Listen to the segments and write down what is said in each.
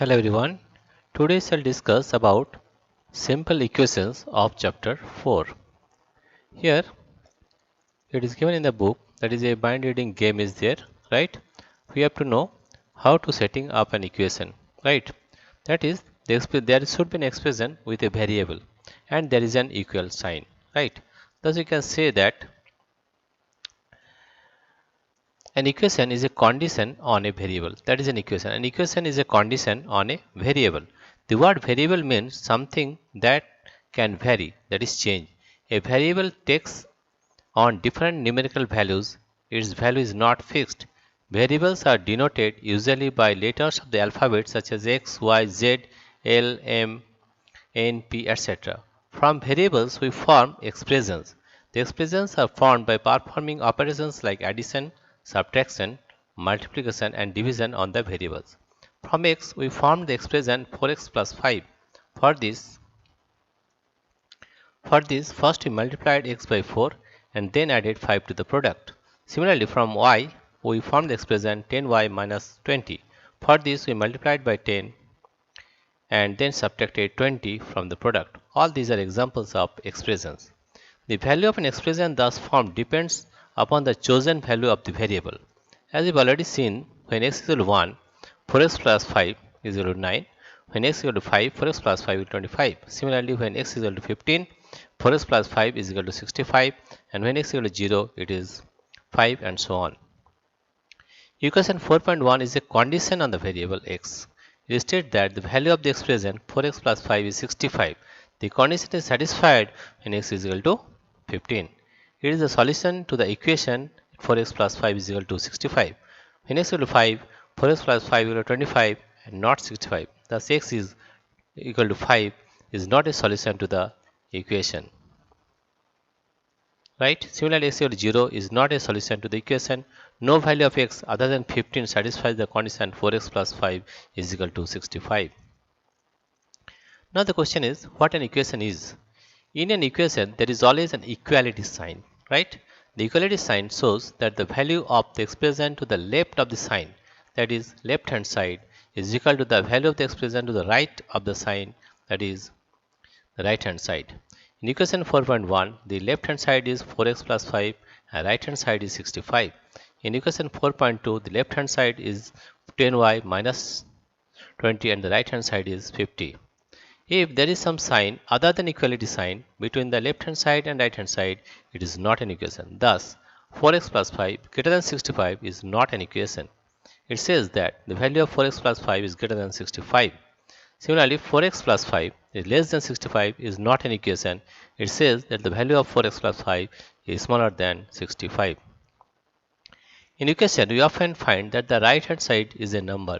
Hello everyone. Today I'll discuss about simple equations of chapter 4. Here it is given in the book, that is a mind reading game is there, right? We have to know how to setting up an equation, right? That is, there should be an expression with a variable and there is an equal sign, right? Thus we can say that an equation is a condition on a variable. That is an equation. An equation is a condition on a variable. The word variable means something that can vary, that is change. A variable takes on different numerical values. Its value is not fixed. Variables are denoted usually by letters of the alphabet such as X, Y, Z, L, M, N, P, etc. From variables we form expressions. The expressions are formed by performing operations like addition, subtraction, multiplication and division on the variables. From x we form the expression 4x plus 5. For this first we multiplied x by 4 and then added 5 to the product. Similarly from y we formed the expression 10y minus 20. For this we multiplied by 10 and then subtracted 20 from the product. All these are examples of expressions. The value of an expression thus formed depends upon the chosen value of the variable. As we've already seen, when x is equal to 1, 4x plus 5 is equal to 9. When x is equal to 5, 4x plus 5 is 25. Similarly, when x is equal to 15, 4x plus 5 is equal to 65. And when x is equal to 0, it is 5 and so on. Equation 4.1 is a condition on the variable x. It states that the value of the expression 4x plus 5 is 65. The condition is satisfied when x is equal to 15. It is the solution to the equation 4x plus 5 is equal to 65. When x is equal to 5, 4x plus 5 is equal to 25 and not 65. Thus x is equal to 5 is not a solution to the equation. Right? Similarly, x equal to 0 is not a solution to the equation. No value of x other than 15 satisfies the condition 4x plus 5 is equal to 65. Now the question is, what an equation is? In an equation, there is always an equality sign, right? The equality sign shows that the value of the expression to the left of the sign, that is left hand side, is equal to the value of the expression to the right of the sign, that is the right hand side. In equation 4.1, the left hand side is 4x plus 5 and right hand side is 65. In equation 4.2, the left hand side is 10y minus 20 and the right hand side is 50. If there is some sign other than equality sign between the left hand side and right hand side, it is not an equation. Thus, 4x plus 5 greater than 65 is not an equation. It says that the value of 4x plus 5 is greater than 65. Similarly, 4x plus 5 is less than 65 is not an equation. It says that the value of 4x plus 5 is smaller than 65. In equation, we often find that the right hand side is a number.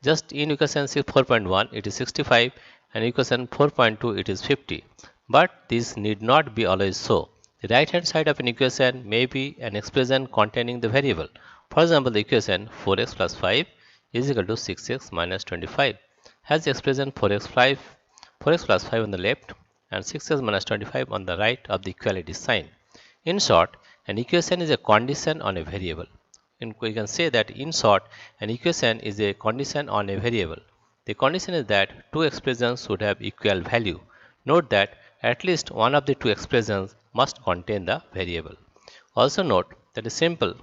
Just in equation 4.1, it is 65 and equation 4.2 it is 50. But this need not be always so. The right hand side of an equation may be an expression containing the variable. For example, the equation 4x plus 5 is equal to 6x minus 25 has the expression 4x plus 5 on the left and 6x minus 25 on the right of the equality sign. In short, an equation is a condition on a variable. We can say that in short, an equation is a condition on a variable. The condition is that two expressions should have equal value. Note that at least one of the two expressions must contain the variable. Also note that a simple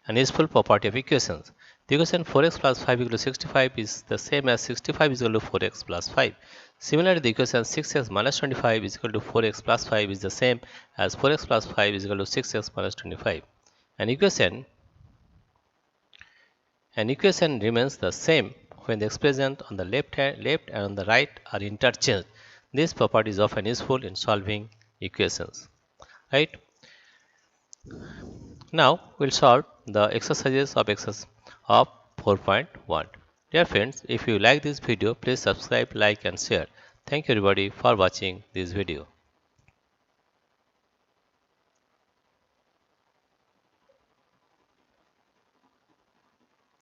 and useful property of equations. The equation 4x plus 5 equal to 65 is the same as 65 is equal to 4x plus 5. Similarly, the equation 6x minus 25 is equal to 4x plus 5 is the same as 4x plus 5 is equal to 6x minus 25. An equation remains the same when the expressions on the left and on the right are interchanged. This property is often useful in solving equations. Right? Now we'll solve the exercises of 4.1. Dear friends, if you like this video, please subscribe, like and share. Thank you everybody for watching this video.